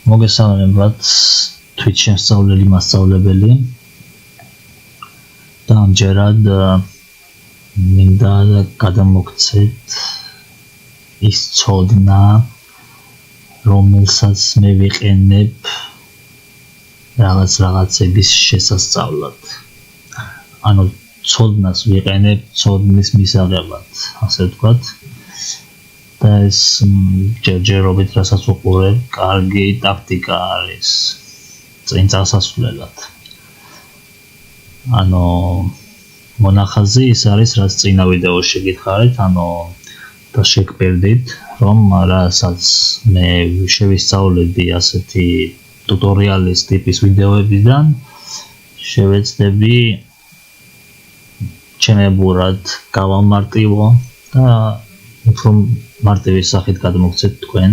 მოგესალმებათ თვითმასწავლებელი მასწავლებელი და ამჯერად მინდა გადამოგცეთ ის ცოდნა რომელსაც მე ვიყენებ რაღაცების შესასწავლად ანუ ცოდნას ვიყენებ ცოდნის მისაღებად ასე ვთქვათ და ეს ჯერჯერობით რასაც უყურებ კარგი ტაქტიკა არის წინ წასასვლელად ანუ მონახაზი ის არის რაც წინა ვიდეოში გითხარით ანუ და შეგპირდით რომ რასაც მე შევისწავლები ასეთი ტუტორიალის ტიპის ვიდეოებიდან შევეცდები ჩემებურად გავამარტივო და უფრო მარტივი სახით გადმოგცეთ თქვენ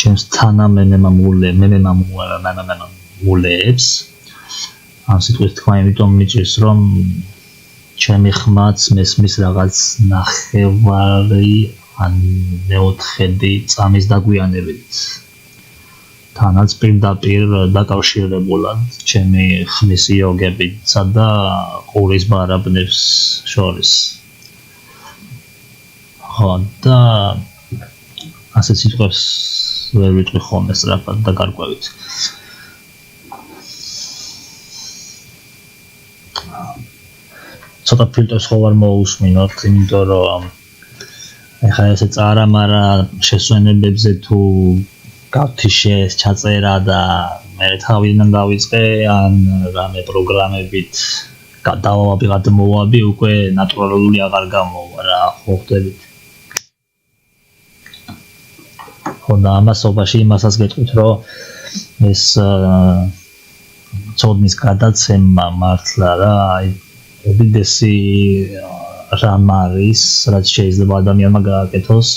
ჩემს თანამემამულეებს ამ სიტყვის თქვა იმიტომ მიჭირს რომ ჩემი ხმაც მესმის რაღაც ნახევარი ან მეოთხედი წამის დაგვიანებით თანაც პირდაპირ დაკავშირებულად ჩემი ხმის იოგებითა და ყურის ბარაბნებს შორის და ასეთ სიტყვებს ვერ ვიტყვი ხოლმე სწრაფად და გარკვევით ცოტა ფილტრს ხო არ მოусმინოთ იმიტომ რომ ეხლა ესე წარამარა შესვენებებზე თუ გავთიშეს ჩაწერა და მე თავიდან დავიწყე ან რამე პროგრამებით გადმოვაბი უკვე ნატურალური აღარ გამოვა რა ხო ხდებით ხო და ამასობაში იმასაც გეტყვით რომ ეს ცოდნის გადაცემა მართლა რა უდიდესი რამ არის რაც შეიძლება ადამიანმა გააკეთოს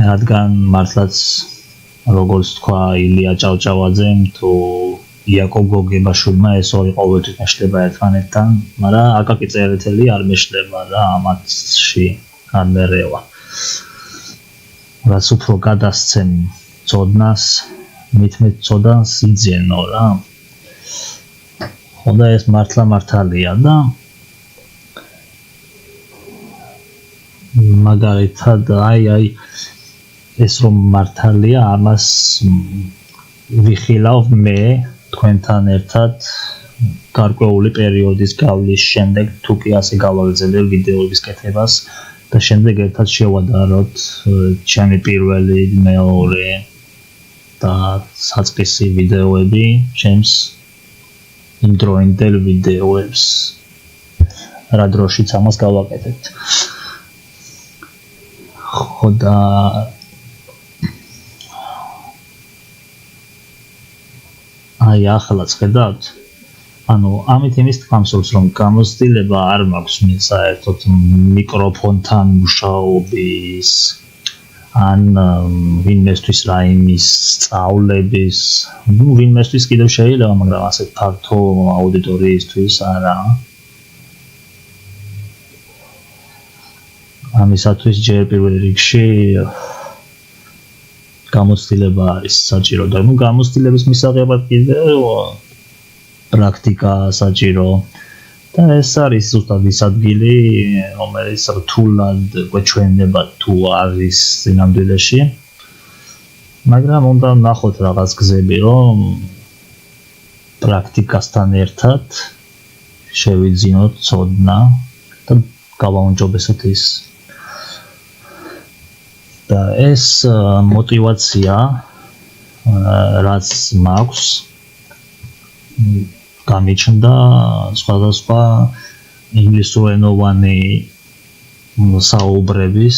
რადგან მართლაც როგორც თქვა ილია ჭავჭავაძემ თუ იაკობ გოგებაშვილმა ეს ორი ყოველთვის მეშლება ერთმანეთთან მაგრამ აკაკი წერეთელი არ მეშლება რა ამათში არ მერევა რაც უფრო გადასცემ ცოდნას მitmet ცოდნას იძენო რა ხოდა ეს მართლა მართალია და მაგალითად აი ეს რომ მართალია ამას ვიხილავ მე თქვენთან ერთად გარკვეული პერიოდის გავლის შემდეგ თუ კი ასე გავაგრძელებ ვიდეოების კეთებას და შემდეგ ერთად შევადაროთ ჩემი პირველი მეორე და საწყისი ვიდეოები ჩემს იმდროინდელ ვიდეოებს რა დროშიც ამას გავაკეთებთ ხოდა აი ახლა ხედავთ ანუ ამით იმის თქმსურს რომ გამოცდილება არ მაქვს მე საერთოდ მიკროფონთან მუშაობის ან ვინმესთვის რაიმის სწავლების ნუ ვინმესთვის კიდევ შეიძლება მაგრამ ასეთ ფართო აუდიტორიისთვის არა ამისათვის ჯერ პირველ რიგში გამოცდილება არის საჭირო და ნუ გამოცდილების მისაღებად კიდევ პრაქტიკა საჭირო და ეს არის ზუსტად ის ადგილი რომელიც რთულად გვეჩვენება თუ არის სინამდვილეში მაგრამ უნდა ნახოთ რაღაც გზები რომ პრაქტიკასთან ერთად შევიძინოთ ცოდნა და გავაუმჯობესოთ ის და ეს мотивация რაც მაქვს გამიჩნდა სხვადასხვა ინგლისურენოვანი საუბრების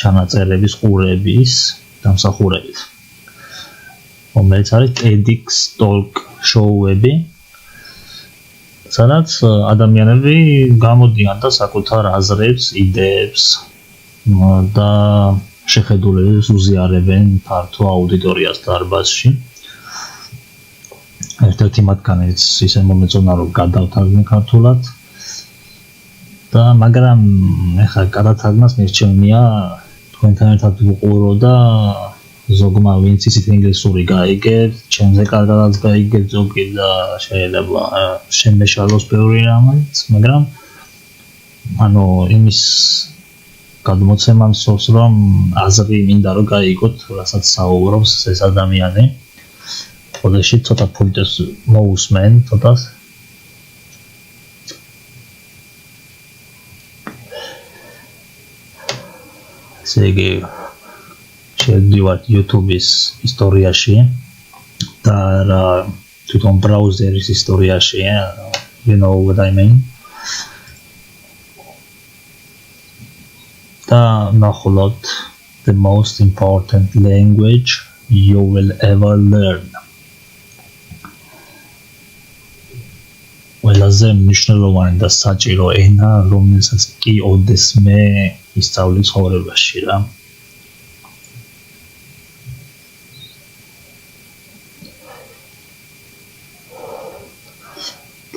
ჩანაწერების ყურების დამსახურებით რომელიც არის TEDx Talk show-ები სადაც ადამიანები გამოდიან და საკუთარ აზრებს, იდეებს და შეხედულებას უზიარებენ ფართო აუდიტორიას დარბაზში ერთ-ერთი მათგანიც ისე მომეწონა რომ გადავთარგმნე ქართულად და მაგრამ ეხლა გადათარგმნას მირჩევნია თქვენთან ერთად ვუყურო და ზოგმა ვინც ისიც ინგლისური გაიგებს, ჩემზე კარგადაც გაიგებს ზოგი და შეიძლება შემეშალოს ბევრი რამაც, მაგრამ ანუ იმის გადმოცემა მსურს რომ აზრი მინდა რომ გაიგოთ, რასაც საუბრობს ეს ადამიანი. ხოდეში ცოტა ფულტეს მოусმენ, ცოტას. ზეგი შევდივართ YouTube-ის ისტორიაში და თვითონ ბრაუზერის ისტორიაში, you know what I mean. და ნახულობთ the most important language you will ever learn. ყველაზე მნიშვნელოვანი და საჭირო ენა, რომელსაც კი ოდესმე ისწავლი ცხოვრებაში რა.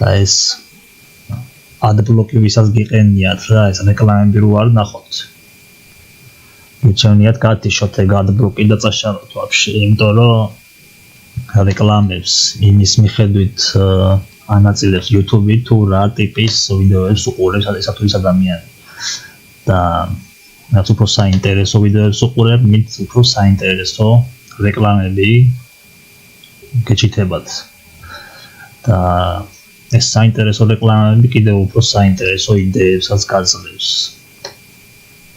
და ეს ადბლოკი ვისაც გიყენიათ რა, ეს რეკლამები რო არ ნახოთ. გიჩვენიათ გატიშოთ ეგ ადბლოკი და წაშალოთ ვაფშე, იმიტომ რომ რეკლამებს იმის მიხედვით ანაწილებს YouTube-ი თუ რა ტიპის ვიდეოებს უყურებს ეს ადამიანი. და რაც უფრო საინტერესო ვიდეოებს უყურებ, მით უფრო საინტერესო რეკლამები გეჩითებათ. და ეს საინტერესო რეკლამები კიდევ უფრო საინტერესო იდეებსაც გაძლევს.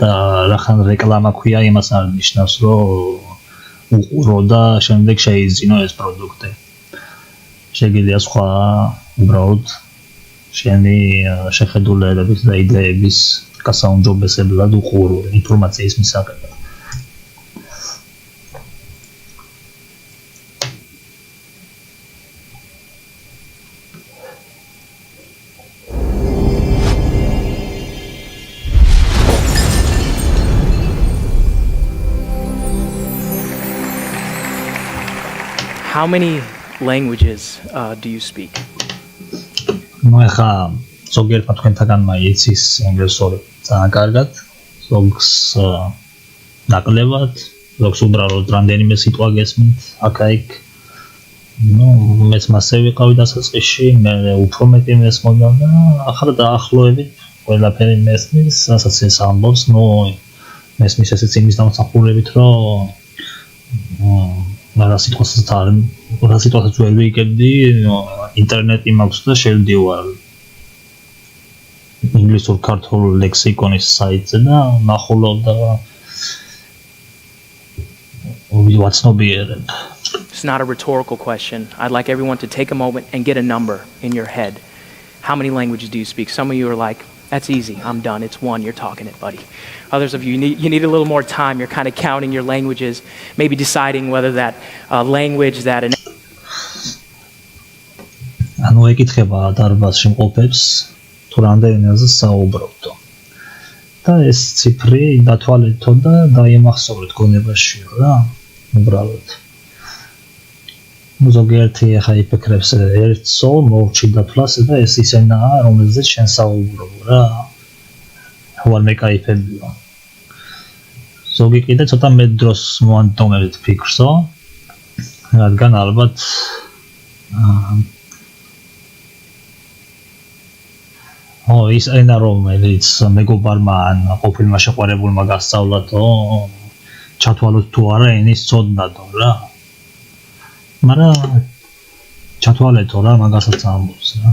და რახან რეკლამა ქვია, იმას არ ნიშნავს, რომ უყურო და შემდეგ შეიძინო ეს პროდუქტი. შეგიძლია სხვა უბრალოდ შენი შეხედულებების და იდეების გასაუმჯობესებლად უყურო ინფორმაციის მისაღებად. How many languages do you speak? Ну, ეხა ზოგიერთმა თქვენთაგანმა იცის ინგლისური ძალიან კარგად, ზოგს ნაკლებად, ზოგს უბრალოდ რამდენიმე სიტყვა გესმით, აქა-იქ. Ну, მეც მასე ვიყავი დასაწყისში, მე უფრო მეტი მესმოდა და ახლა დაახლოებით ყველაფერი მესმის, რასაც ეს ამბობს, ну, მესმის ესეც იმის დამსახურებით, რომ რა სიტყვასაც ვერ ვიკებდი, ინტერნეტი მაქვს და შევდივარ ინგლისურ ქართულ ლექსიკონის საიტზე და ნახულობ და ვაცნობიერებ. It's not a rhetorical question. I'd like everyone to take a moment and get a number in your head. How many languages do you speak? Some of you are like, that's easy, I'm done, it's one, you're talking it, buddy. Others of you need a little more time, you're kind of counting your languages, maybe deciding whether that language that... ანუ ეკითხება დარბაზში მყოფებს, თუ რამდენზე საუბრობთ. და ეს ციფრი დათვალეთო და დაიმახსოვრეთ გონებაშიო რა, უბრალოდ. ზოგიერთი ახლა იფიქრებს ერთსო მოვჩი დათვლას და ეს ისენაა, რომელზეც შენ საუბრობ რა. ვარ მეკაიფებიო. ზოგი კიდე ცოტა მეტ დროს მოანტომებთ ფიქრსო, რადგან ალბათ ის ენა რომელიც მეგობარმა ან ყოფილმა შეყვარებულმა გასწავლათო, ჩათვალოთ თუ არა ენის ცოდნადო რა. მაგრამ ჩათვალეთო რა, მაგასაც ამბობს რა.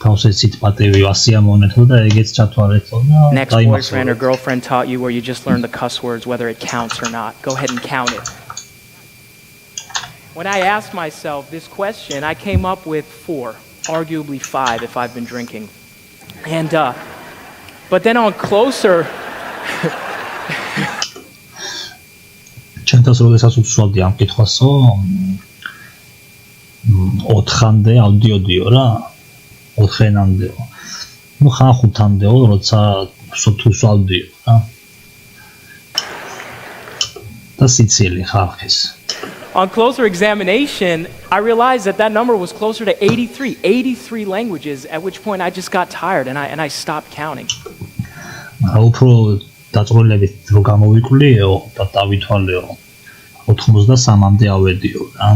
თავს ეცით პატივი ასიამონეთო და ეგეც ჩათვალეთო და Next boyfriend or girlfriend taught you where you just learned the cuss words, whether it counts or not. Go ahead and count it. When I asked myself this question, I came up with 4, arguably 5 if I've been drinking. And but then on closer ჩემთვის როდესაც უცვლავდი ამ კითხვასო 4-მდე ავდიოდიო რა 4-მდეო ну ხან 5-მდეო როცა თუ სვავდიო რა და სიცილი ხალხის On closer examination, I realized that number was closer to 83 languages, at which point I just got tired and I stopped counting. უფრო დაწვრილებით რო გამოვიკვლიეო და დავითვალეო 83-მდე ავედიო რა.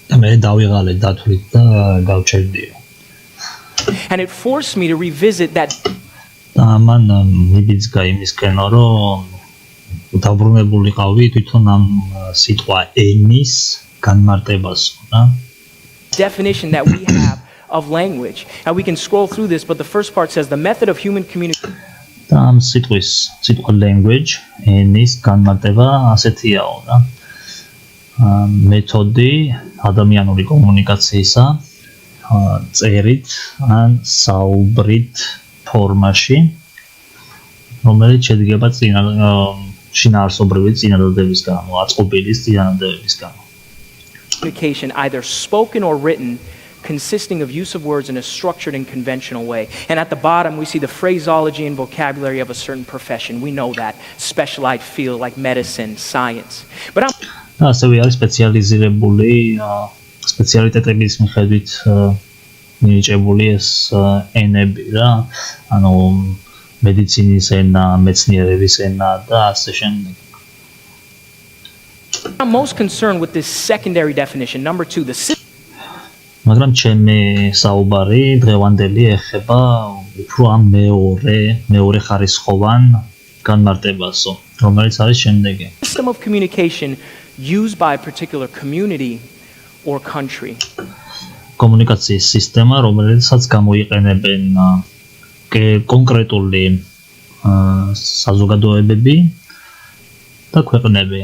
და მე დავიღალე დათვლით და გავჩერდიო. And it forced me to revisit that. და მან მიბიძგა იმისკენო, რომ დაბრუნებულიყავი თვითონ ამ სიტყვა ენის განმარტებასო რა. Definition that we have of language. And we can scroll through this, but the first part says the method of human communication. და ამ სიტყვა language ენის განმარტება ასეთიაო რა. მეთოდი ადამიანური კომუნიკაციისა წერით ან საუბრით ფორმაში, რომელიც შედგება შინაარსობრივი წინადადებების გამო, აწყობილის წინადადებების გამო. Communication, either spoken or written, consisting of use of words in a structured and conventional way. And at the bottom, we see the phraseology and vocabulary of a certain profession. We know that. Specialized field like medicine, science. But ასევე არის სპეციალიზირებული სპეციალიტეტების მიხედვით მინიჭებული ეს ენები რა, ანუ მედიცინის ენა, მეცნიერების ენა და ასე შემდეგ. I'm most concerned with this secondary definition, number 2, the მაგრამ ჩემი საუბარი დღევანდელი ეხება უფრო ამ მეორე ხარისხოვან განმარტებასო, რომელიც არის შემდეგი. system of communication used by a particular community or country. კომუნიკაციის სისტემა, რომელსაც გამოიყენებენ კონკრეტული საზოგადოებები და ქვეყნები.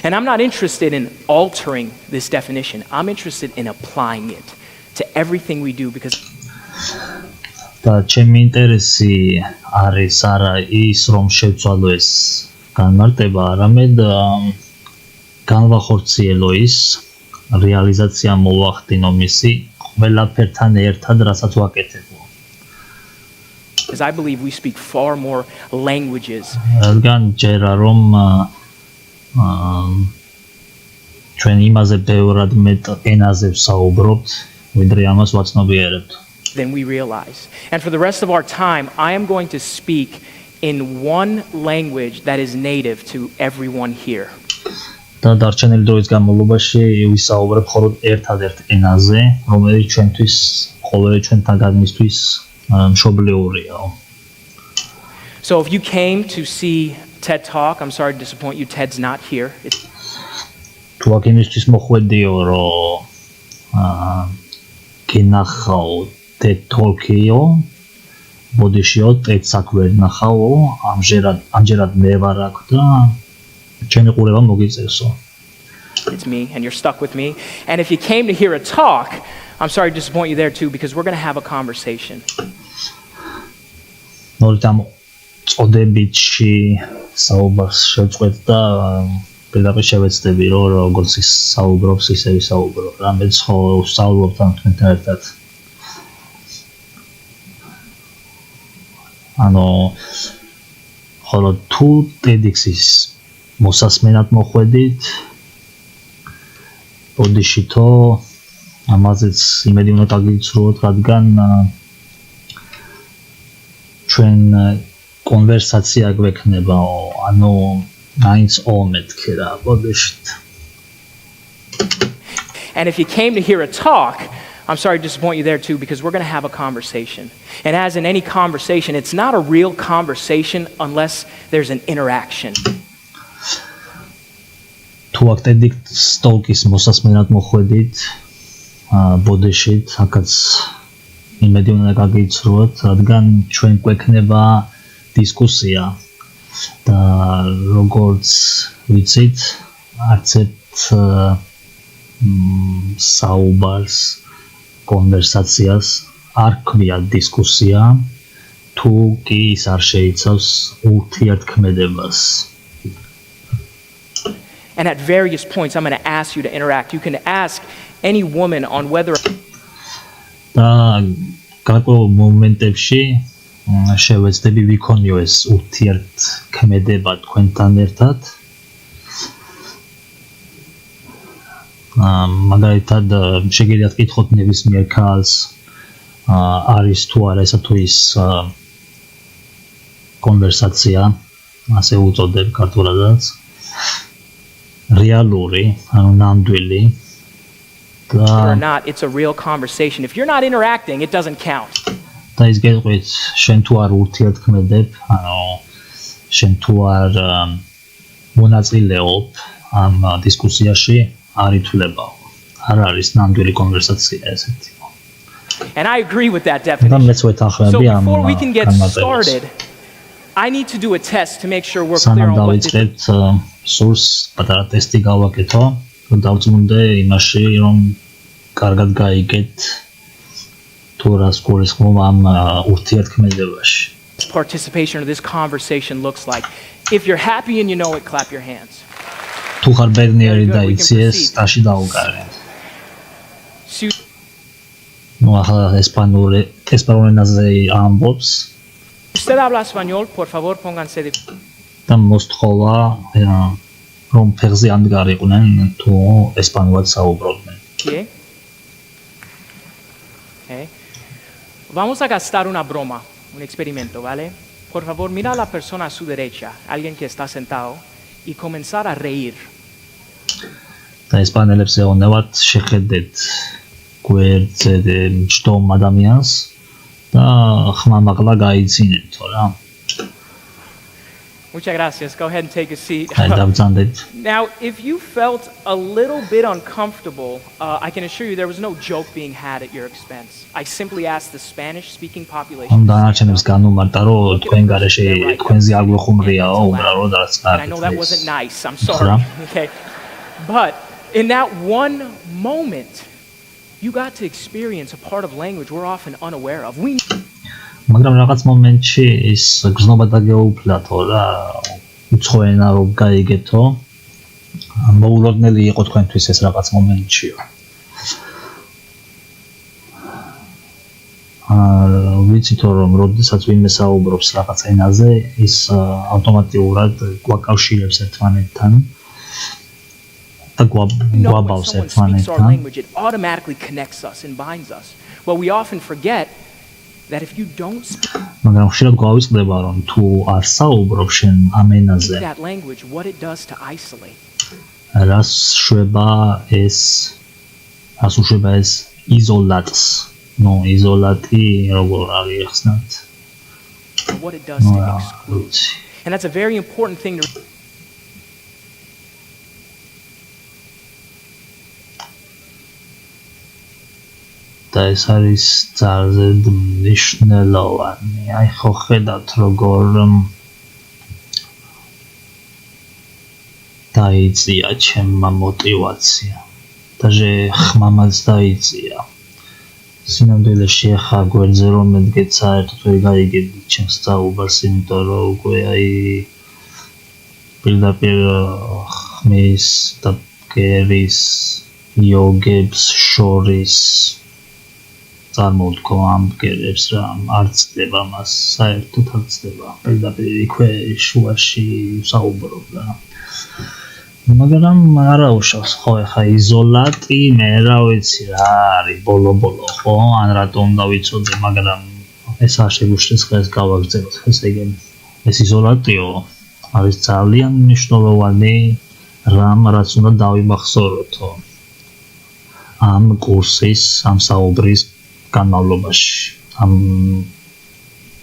And I'm not interested in altering this definition. I'm interested in applying it to everything we do because და ჩემი ინტერესი არის არა ის, რომ შევცვალო ეს განმარტება, არამედ განვახორციელო ის, რეალიზაცია მოვახდინო მისი ყველაფერთან ერთად, რასაც ვაკეთებო. Because I believe we speak far more languages. რადგან ჯერა რომ ჩვენ იმაზე ბევრად მეტ ენაზე ვსაუბრობთ, ვიდრე ამას ვაცნობიერებთ. Than we realize. And for the rest of our time, I am going to speak in one language that is native to everyone here. და დარჩენილი დროის განმავლობაში ვისაუბრებ მხოლოდ ერთადერთ ენაზე, რომელიც ჩვენთვის, ყოველი ჩვენთაგანისთვის მშობლიურია. So if you came to see TED Talk, I'm sorry to disappoint you, Ted's not here. თუ აქ იმისთვის მოხვედიო, რომ გინახავ TED Talk-იო, ბოდიშიო TED-ს აქ ვერ ნახავო, ამჯერად მე ვარ აქ და ჩემი ყურება მოგიწევსო. It's me, and you're stuck with me. And if you came to hear a talk, I'm sorry to disappoint you there too, because we're going to have a conversation. ნორტამ წოდებითში საუბარს შევწყვეტ და პირდაპირ შევეცდები, რომ როგორც ის საუბრობს, ისე ვისაუბრო. რა მეც ხო ვსწავლობ თქვენთან ერთად. ანუ ხოლო თუ TEDx-ის მოსასმენად მოხვედით, ბოდიშითო ამაზეც იმედი უნდა დაგიცრუოთ, რადგან ჩვენ კონვერსაცია გვექნებაო, ანუ მაინც ომეთქე რა, ბოდიშით. And if you came to hear a talk, I'm sorry to disappoint you there too, because we're going to have a conversation. And as in any conversation, it's not a real conversation unless there's an interaction. თუ აქ TEDx talk-ის მოსასმენად მოხვედით, ბოდიშით, აქაც იმედი უნდა გაგიცრუოთ, რადგან ჩვენ გვექნება დისკუსია და როგორც ვიცით, არც ერთ საუბარს, კონვერსაციას არ ქვია დისკუსია, თუ კი ის არ შეიცავს ურთიერთქმედებას. And at various points, I'm going to ask you to interact. You can ask any woman on whether და გარკვეულ მომენტებში შევეცდები ვიქონიო ეს ურთიერთქმედება თქვენთან ერთად. მაგალითად, შეგიძლიათ კითხოთ ნებისმიერ ქალს, არის თუ არა ესა თუ ის კონვერსაცია, ასე უწოდებ ქართულადაც. რეალური, ანუ ნამდვილი Or not, it's a real conversation. If you're not interacting, it doesn't count. და ის გეტყვით, შენ თუ არ ურთიერთქმედებ, ანუ შენ თუ არ მონაწილეობ ამ დისკუსიაში, არ ითვლება. არ არის ნამდვილი კონვერსაცია ესეთი. And I agree with that definition. So before we can get started, I need to do a test to make sure we're clear on what this is. სურს პატარა ტესტი გავაკეთო, რომ დავწმუნდე იმაში, რომ კარგად გაიგეთ თუ რას გულისხმობ ამ ურთიერთქმედებაში. Participation or this conversation looks like. If you're happy and you know it, clap your hands. თუ ხარ ბედნიერი და იცი ეს, ტაში დაუგარე. No, español ენაზე ამბობს. Usted habla español, por favor, pónganse de და მოსთხოვა რომ ფეხზე ამდგარიყვნენ თუ ესპანურად საუბრობდნენ. pie. Okay. Vamos a gastar una broma, un experimento, ¿vale? Por favor, mira a la persona a su derecha, alguien que está sentado, y comenzar a reír. და ესპანელებს ეუბნებათ შეხედეთ გვერდზე მჯდომ ადამიანს და ხმამაღლა გაიცინეთო რა. Muchas gracias. Go ahead and take a seat. Now, if you felt a little bit uncomfortable, I can assure you there was no joke being had at your expense. I simply asked the Spanish-speaking population. I know that wasn't nice. I'm sorry. Okay, but in that one moment, you got to experience a part of language we're often unaware of. მაგრამ რაღაც მომენტში ის გზნობა დაგეუფლათო რა, უცხო ენა რო გაიგეთო, მოულოდნელი იყო თქვენთვის ეს რაღაც მომენტშიო. ვიცითო რომ როდესაც ვინმე საუბრობს რაღაც ენაზე, ის ავტომატურად გვაკავშირებს ერთმანეთთან და გვაბავს ერთმანეთთან. It automatically connects us and binds us. Well, we often forget that if you don't speak მაგრამ ხშირად გვავიწყდება რომ თუ არ საუბრობ შენ ამ ენაზე that language, what it does to isolate. რას შვება ეს იზოლატს. ნუ იზოლატი როგორ აღიხსნათ. What it does to exclude. And that's a very important thing to და ეს არის ძალზე მნიშვნელოვანი. აი ხო ხედავთ როგორ დაიწია ჩემმა мотивация. даже ხმამაც დაიწია. სინამდვილეში ახლა გვერდზე რომ მედგეთ საერთოდ ვერ გაიგებთ ჩემს საუბარს, იმიტომ რომ უკვე აი პირდაპირ ხმის და გერის იოგებს შორის წარმოვთქო ამ ბგერებს რა, არ ცდება მას, საერთოდ არ ცდება. პირდაპირ იქვე შუაში საუბრობ რა. მაგრამ არა უშავს ხო ახლა იზოლატი, მე რა ვიცი რა არის ბოლო-ბოლო ხო, ან რატომ უნდა ვიცოდე, მაგრამ ეს არ შეგვიშლის ხეს გავაგრძელოთ. ესე იგი ეს იზოლატიო არის ძალიან მნიშვნელოვანი რამ, რაც უნდა დავიმახსოვროთო ამ კურსის, ამ საუბრის განმავლობაში, ამ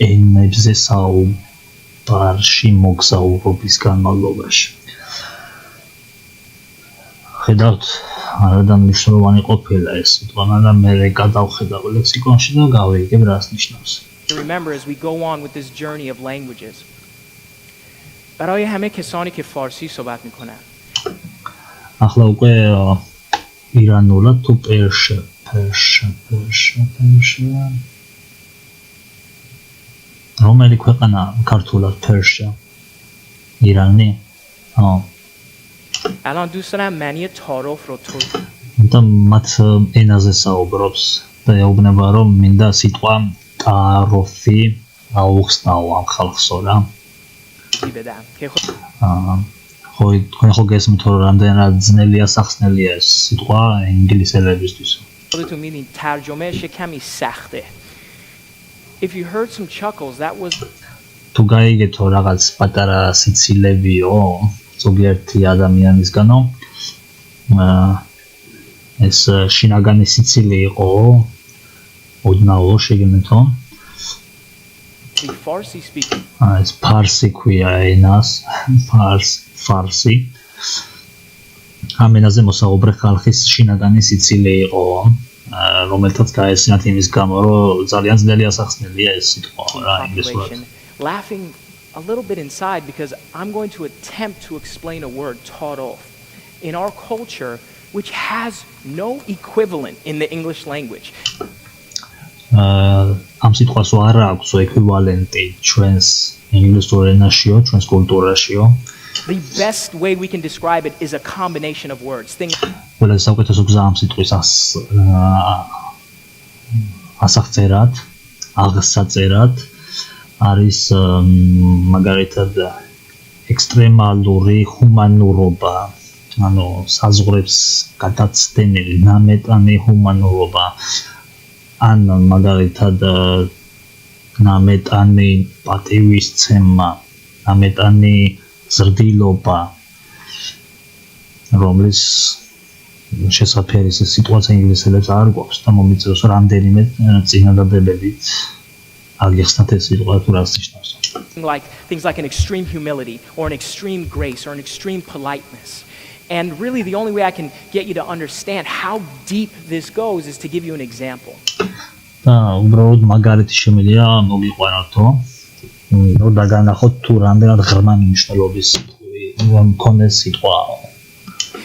ენებზე საუბარში მოგზაურობის განმავლობაში. ხედავთ, არადან მნიშვნელოვანი ყოფილა ეს სიტყვა, მაგრამ მე გადავხედავ ლექსიკონში და გავიგებ რას ნიშნავს. Remember as we go on with this journey of languages. برای همه کسانی که فارسی صحبت میکنن. ახლა უკვე ირანულად თუ პერშა რომელი ქვეყანა ქართულად پرشا ایرانی الان دوست دارم معنی تعارف رو تو და მათ ენაზე საუბრობს და ეუბნება რომ მინდა სიტყვა تعارفი აუხსნაო ამ ხალხსო რა بدم که ხო გესმით რომ რამდენად ძნელია სახსნელია ეს სიტყვა ინგლისელებისთვის خودتون می‌بینید ترجمهش کمی سخته. If you heard some chuckles, that was თუ გაიგეთო რაღაც პატარა სიცილებიო, ზოგიერთი ადამიანისგანო ეს შინაგანი სიცილი იყო ოდნავ შეგემეთო Farsi speaking. ეს ფარსი ქვია ენას ფარსი ამ ენაზე მოსაუბრე ხალხის შინაგანი სიცილი იყო რომელთაც გაეცნიათ იმის გამო რომ ძალიან ძნელი ასახსნელია ეს სიტყვა რა ინგლისურად Laughing a little bit inside because I'm going to attempt to explain a word taught off in our culture which has no equivalent in the English language. ამ სიტყვას არ აქვს ეკვივალენტი ჩვენს ინგლისურ ენაშიო, ჩვენს კულტურაშიო. The best way we can describe it is a combination of words. ყველა საუკეთესო გზა ამ სიტყვის ასახწერად, აღსაწერად არის მაგალითად ექსტრემალური ჰუმანურობა, ანუ საზღვრებს გადაცდენილი ნამეტანი ჰუმანურობა. ან მაგალითად ნამეტანი პატივისცემა, ნამეტანი ზრდილობა, რომლის შესაძფერის სიტუაცია ინგლისელებს არ გვაქვს და მომიწევს რამდენიმე წინადადებებით აგიხსნათ ეს სიტყვა თუ რას ნიშნავს. Like things like an extreme humility or an extreme grace or an extreme politeness. And really the only way I can get you to understand how deep this goes is to give you an example. უბრალოდ მაგალითი შემიძლია მოგიყვანოთო. რომ დაგანახოთ თუ რამდენად ღრმა მნიშვნელობის მქონდეს სიტყვა.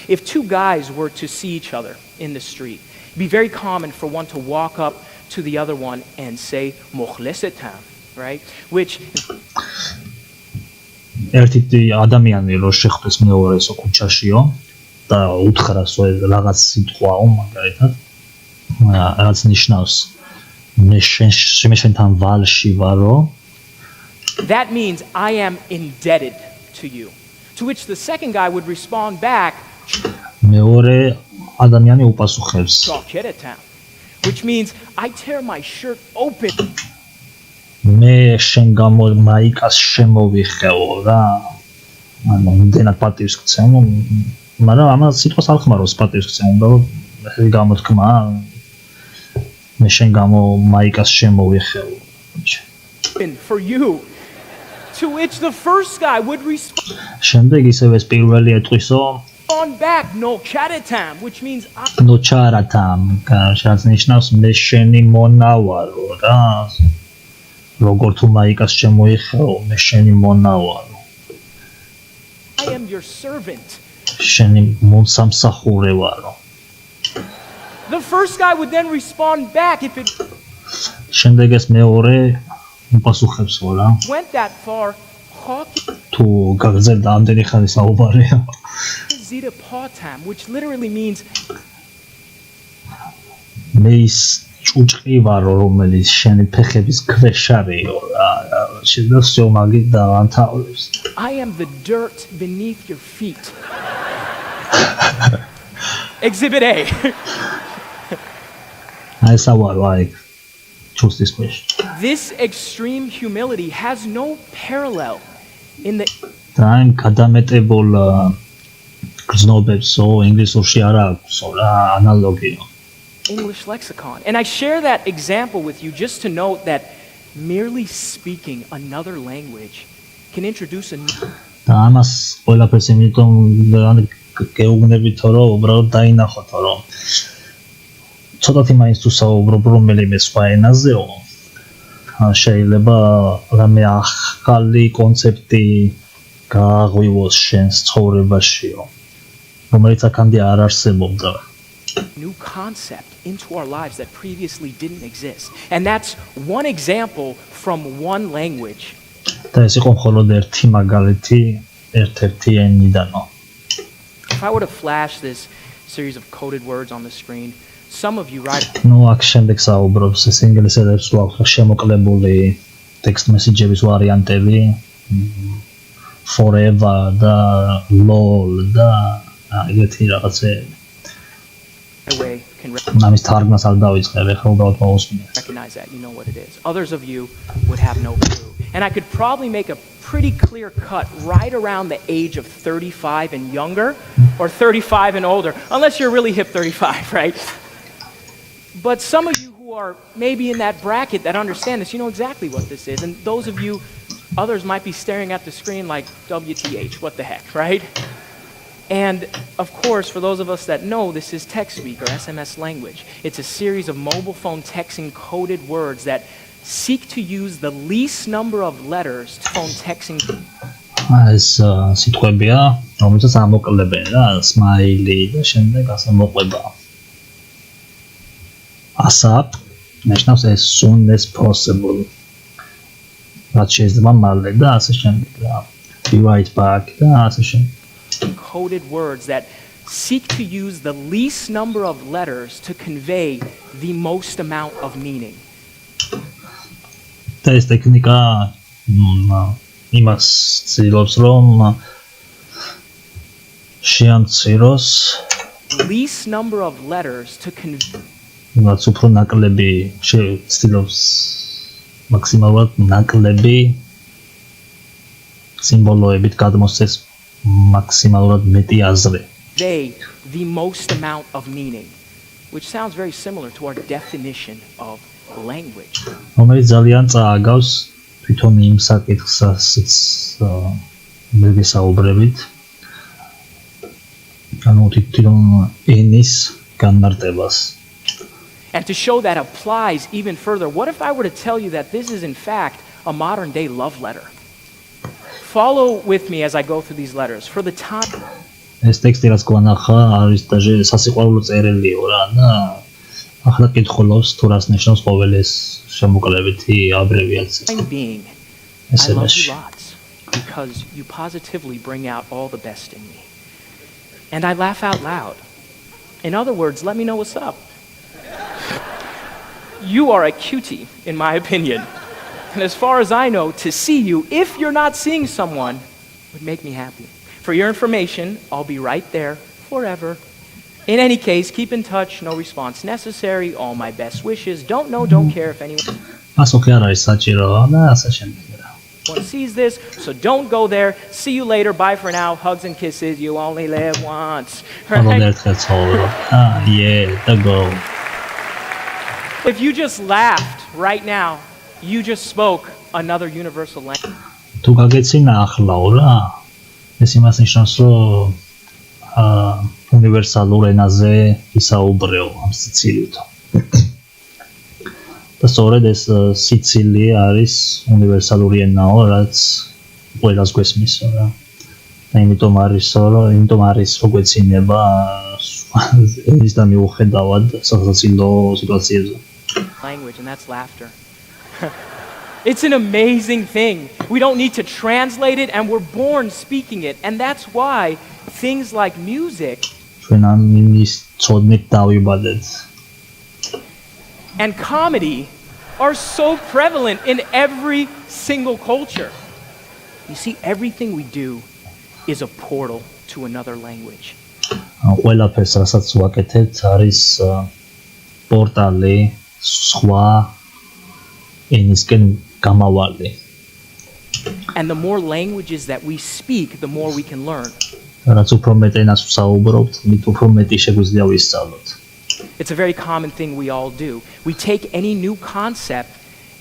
If two guys were to see each other in the street, it'd be very common for one to walk up to the other one and say "Mukhlisatam," right? Which ერთი ადამიანი რო შეხვდეს მეორესო ქუჩაშიო და უთხრასო რაღაც სიტყვაო მაგალითად რაც ნიშნავს მე შენთან ვალში ვარო that means I am indebted to you, to which the second guy would respond back მეორე ადამიანი უპასუხებს which means I tear my shirt open მე შენ გამო მაიკას შემოვიხეო რა ანუ იმდენად პატივს გცემ მაგრამ ამას სიტყვას არ ხმარობს პატივს გცემ უბრალოდ ეს გამოთქმა მე შენ გამო მაიკას შემოვიხეო for you to which the first guy would respond შემდეგ ისევ ეს პირველი ეტყვისო on back no charatam which means no charatam რაც ნიშნავს მე შენი მონავარო რა როგორ თუ მაიკას შემოიხეო მე შენი მონავარო I am your servant შენი მოსამსახურე ვარო the first guy would then respond back if it შემდეგ ეს მეორე უპასუხებსო რა went that far თუ გაგზელდა ამდენი ხანი საუბარია zita potam which literally means მე ის ჭუჭყი ვარო რომელიც შენი ფეხების ქვეშ არისო რა შეიძლება მაგით დავანთავრებს I am the dirt beneath your feet Exhibit A აი სავარო აი choose this question This extreme humility has no parallel in the time გადამეტებულ გრძნობებსო ინგლისურში არ აქვს რა ანალოგია English lexicon. And I share that example with you just to note that merely speaking another language can introduce a და ამას ყველაფერს იმიტომ გეუბნებითო რომ უბრალოდ დაინახოთო რომ ცოტათი მაინც თუ საუბრობ რომელიმე სხვა ენაზეო შეიძლება რამე ახალი კონცეფტი გააღვივოს შენს ცხოვრებაშიო რომელიც აქამდე არ არსებობდა new concept into our lives that previously didn't exist. And that's one example from one language. და ეს იყო მხოლოდ ერთი მაგალითი ერთ-ერთი ენიდანო. If I were to flash this series of coded words on the screen, some of you write ნუ აქ შემდეგ საუბრობს ეს ინგლისელებს გვაქვს შემოკლებული text message-ების ვარიანტები forever და lol და ეგეთი რაღაცები way can ამის თარგმნას არ დავიწყებ ეხლა უბრალოდ მოусმინე recognize that you know what it is. Others of you would have no clue. And I could probably make a pretty clear cut right around the age of 35 and younger, or 35 and older, unless you're really hip 35, right? But some of you who are maybe in that bracket that understand this, you know exactly what this is. And those of you, others might be staring at the screen like, WTH, what the heck, right? And of course, for those of us that know, this is TextSpeak or SMS language. It's a series of mobile phone text encoded words that seek to use the least number of letters to phone texting. ეს სიტყვებია, რომელსაც ამოკლებენ რა, smiley და შემდეგ ასე მოყვება. ASAP ნიშნავს as soon as possible. რაც შეიძლება მალე და ასე შემდეგ რა. Be right back და ასე შემდეგ. Encoded words that seek to use the least number of letters to convey the most amount of meaning. და ეს ტექნიკა იმას ცდილობს, რომ შეამციროს least number of letters to convey. რაც უფრო ნაკლები ცდილობს მაქსიმალურად ნაკლები სიმბოლოებით გადმოსცეს მაქსიმალურად მეტი აზრი. The most amount of meaning, which sounds very similar to our definition of language. რომელიც ძალიან წააგავს თვითონ იმ საკითხსაც მე ვისაუბრებით. ანუ თვითონ ენის განმარტებას. And to show that applies even further, what if I were to tell you that this is in fact a modern day love letter? Follow with me as I go through these letters. For the time. ეს ტექსტი რაც გვანახა არის დაჟე სასიყვარულო წერილიო რა და ახლა კითხულობს თუ რას ნიშნავს ყოველი ეს შემოკლევითი აბრევიაცია. Being, I love you lots because you positively bring out all the best in me. And I laugh out loud. In other words, let me know what's up. You are a cutie, in my opinion. And as far as I know, to see you, if you're not seeing someone, would make me happy. For your information, I'll be right there forever. In any case, keep in touch, no response necessary, all my best wishes. Don't know, don't care if anyone sees this, so don't go there. See you later, bye for now, hugs and kisses, you only live once. Right? If you just laughed right now, you just spoke another universal language. თუ გაგეცინა ახლაო რა, ეს იმას ნიშნავს, რომ უნივერსალურ ენაზე ისაუბრეო ამ სიცილით. და სწორედ ეს სიცილი არის უნივერსალური ენაო, რაც ყველას გვესმის რა. და იმიტომ არის როგეცინება ის და მიუხედავად სასაცილო სიტუაციებზე. Language, and that's laughter. It's an amazing thing. We don't need to translate it, and we're born speaking it. And that's why things like music and comedy are so prevalent in every single culture. You see, everything we do is a portal to another language. ყველაფერს რასაც ვაკეთებთ არის პორტალი სხვა ენისკენ გამავალი. And the more languages that we speak, the more we can learn. რაც უფრო მეტ ენას ვსაუბრობთ, მით უფრო მეტი შეგვიძლია ვისწავლოთ. It's a very common thing we all do. We take any new concept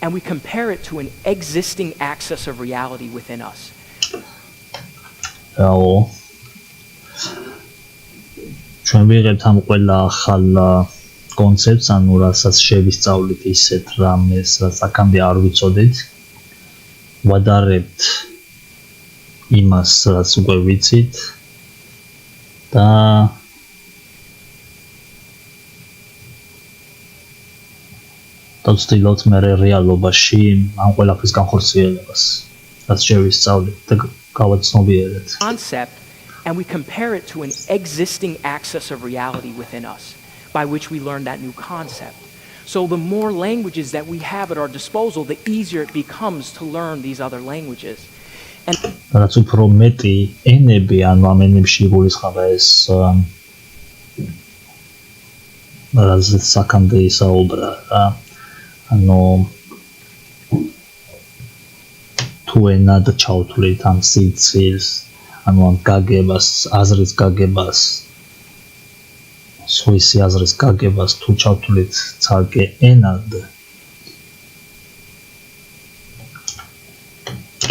and we compare it to an existing axis of reality within us. რაო ჩვენ ვიღებთ ამ ყველა ახალ კონცეპტს, ანუ რასაც შევისწავლით ისეთ რამეს, რაც აქამდე არ ვიცოდით, ვადარებთ იმას, რაც უკვე ვიცით და დავცდილობთ მე რეალობაში ამ ყველაფრის განხორციელებას, რაც შევისწავლით და გავაცნობიერეთ. Concept, and we compare it to an existing axis of reality within us, by which we learn that new concept. So the more languages that we have at our disposal, the easier it becomes to learn these other languages. And რაც უფრო მეტი ენები, ანუ ამ ენებში გულისხმობა ეს რაც აქამდე ისაუბრა, ანუ თუ ენად ჩავთვლით ამ სიცილს, ანუ ამ გაგებას, აზრის გაგებას, სხვისი აზრის გაგებას თუ ჩავთვლით ცალკე ენად,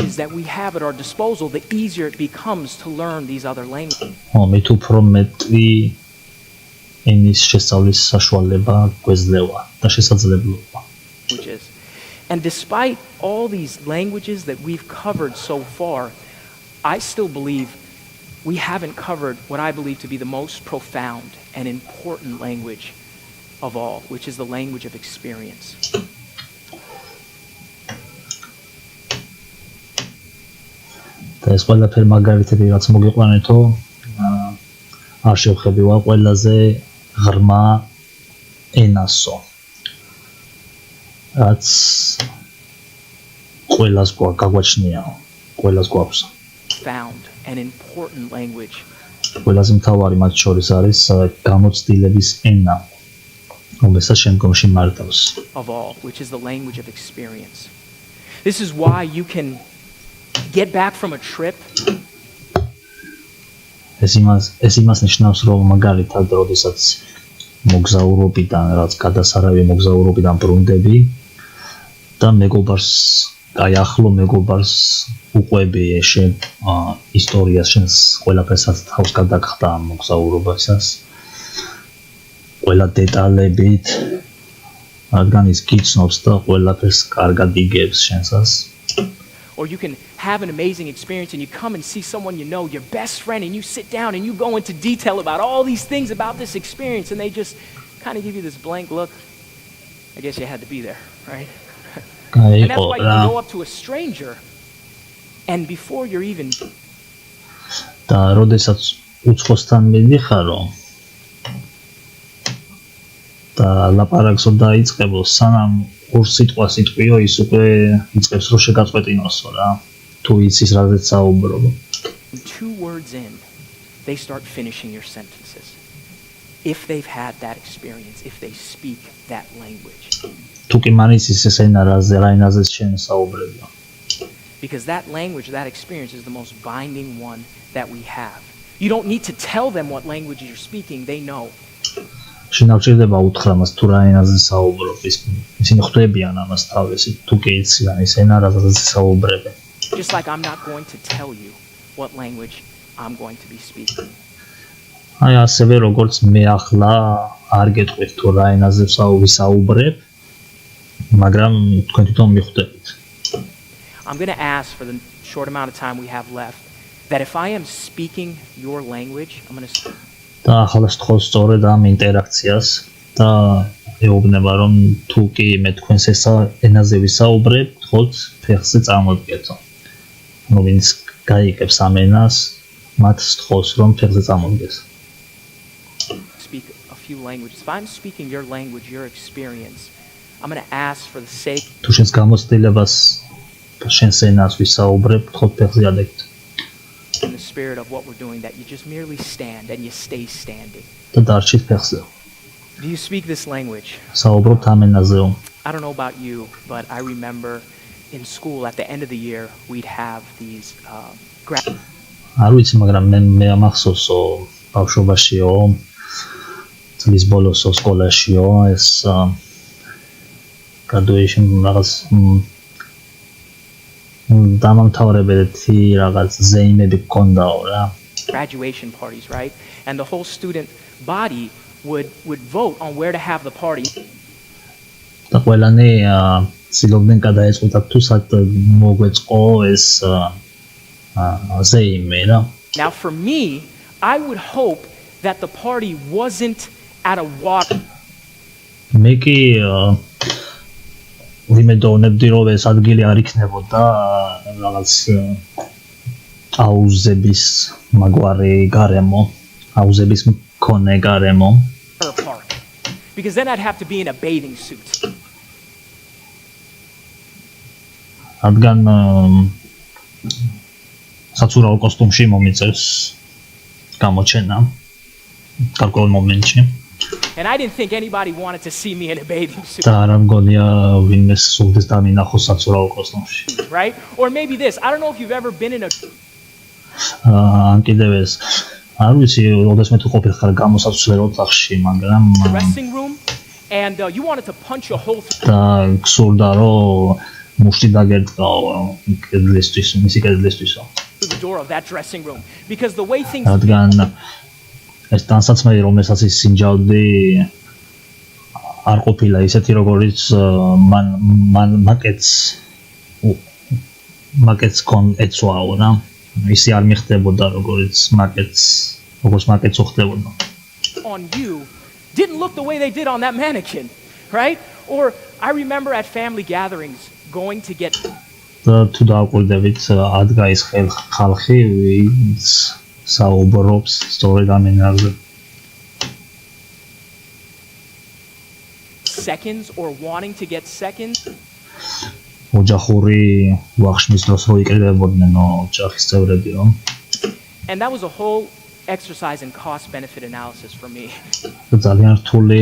is that we have at our disposal, the easier it becomes to learn these other languages. მით უფრო მეტი ენის შესწავლის საშუალება გვეძლევა და შესაძლებლობა. And despite all these languages that we've covered so far, I still believe we haven't covered what I believe to be the most profound and important language of all, which is the language of experience. ეს ყველაფერი მაგალითები რაც მოგიყვანეთო, არ შევხებივა ყველაზე ღრმა ენასო. რაც ყველას გაგვაჩნია, ყველას გვაქვს. Found an important language. ყველაზე მთავარი მათ შორის არის გამოცდილების ენა, რომელსაც შემდგომში მართავს. Of all, which is the language of experience. This is why you can get back from a trip. ეს იმას ნიშნავს, რომ მაგალითად, როდესაც მოგზაურობიდან, რაც გადასარავი მოგზაურობიდან ბრუნდები და მეგობარს, აი ახლო მეგობარს უყვები შენ ისტორიას, შენს ყველაფერსაც თავს გადაგხდა ამ მოგზაურობასას. ყველა დეტალებით, რადგან ის გიცნობს და ყველაფერს კარგად იგებს შენსას. Or you can have an amazing experience and you come and see someone you know, your best friend, and you sit down and you go into detail about all these things about this experience, and they just kind of give you this blank look. I guess you had to be there, right? And that's why you can go up to a stranger, and before you're even... და როდესაც უცხოსთან მიდიხარო და ლაპარაკსო დაიწყებო, სანამ ორ სიტყვას იტყვიო, ის უკვე იწყებს რომ შეგაწყვეტინოსო რა, თუ იცის რაზეც საუბრობ. 2 words in, they start finishing your sentences. If they've had that experience, if they speak that language. თუ კი მაინც ის ენა რა ენაზეც შენ საუბრებო. Because that language, that experience is the most binding one that we have. You don't need to tell them what language you're speaking, they know. შენ არ ჭირდება უთხრა მას თუ რა ენაზე საუბრობ, ისინი ხვდებიან ამას თავისი, თუ კი იციან ის ენა რაზეც საუბრობენ. Just like I'm not going to tell you what language I'm going to be speaking. აი ასევე როგორც მე ახლა არ გეტყვით თუ რა ენაზე ვისაუბრებ, მაგრამ თქვენ თვითონ მიხვდებით. I'm going to ask for the short amount of time we have left that if I am speaking your language, I'm going to და ახლა შეხოს სწორედ ამ ინტერაქციას და ეუბნება რომ თუ კი მე თქვენს ენაზე ვისაუბრებ, თქოს ფეხზე წამოდგეთო. ანუ ვინც გაიგებს ამ ენას, მათ შეხოს რომ ფეხზე წამოდგეს. Speak a few languages. If I'm speaking your language, your experience, I'm going to ask for the sake თუ შენს გამოცდილებას შენს ენას ვისაუბრებ, თქოს ფეხზე ადეკთ. in the spirit of what we're doing, that you just merely stand and you stay standing. და დარჩით ფეხზე. Do you speak this language? საუბრობთ ამ ენაზეო. I don't know about you, but I remember in school at the end of the year we'd have these არ ვიცი, მაგრამ მე ამახსოვსო ბავშვობაშიო, წლის ბოლოსო სკოლაშიო ეს graduation რაღაც დამამთავრებელი რაღაც ზეიმები გქონდაო რა. Graduation parties, right? And the whole student body would vote on where to have the party. და ყველანი ცდილობდნენ გადაეწყვიტათ თუ სად მოგვეწყო ეს ზეიმე რა. Now for me, I would hope that the party wasn't at a water. მე კი ვიმედოვნებდი რომ ეს ადგილი არ იქნებოდა რაღაც აუზების მაგვარი გარემო, აუზების მქონე გარემო. Park. Because then I'd have to be in a bathing suit. რადგან საცურაო კოსტუმში მომიწევს გამოჩენა გარკვეულ მომენტში. And I didn't think anybody wanted to see me in a bathing suit. და არ მგონია ვინმე სულდეს დამინახოს საცურაო კოსტუმში. Right? Or maybe this. I don't know if you've ever been in a ან კიდევ ეს არ ვიცი, როდესმე თუ ყოფილიყარ გამოსაცვლელ ოთახში, მაგრამ dressing room and you wanted to punch a hole through და გსურდა რომ მუშტი დაგერტყაო კედლისთვის, მისი კედლისთვისო. the door of that dressing room because the way things რადგან ეს ტანსაცმელი, რომელსაც ის სინჯავდი არ ყოფილა ისეთი, როგორც მან მაკეტს კონ ეცვაო რა. ისე არ მიხდებოდა როგორც მაკეტს უხდებოდა. on you didn't look the way they did on that mannequin, right? Or I remember at family gatherings going to get თუ დააკვირდებით ადგა ის ხალხი ვინც საუბრობს სწორედ ამ ენაზე. seconds or wanting to get seconds ოჯახური ვახშმის დროს რო იყრებოდნენ ოჯახის წევრები რომ and that was a whole exercise in cost benefit analysis for me. ძალიან რთული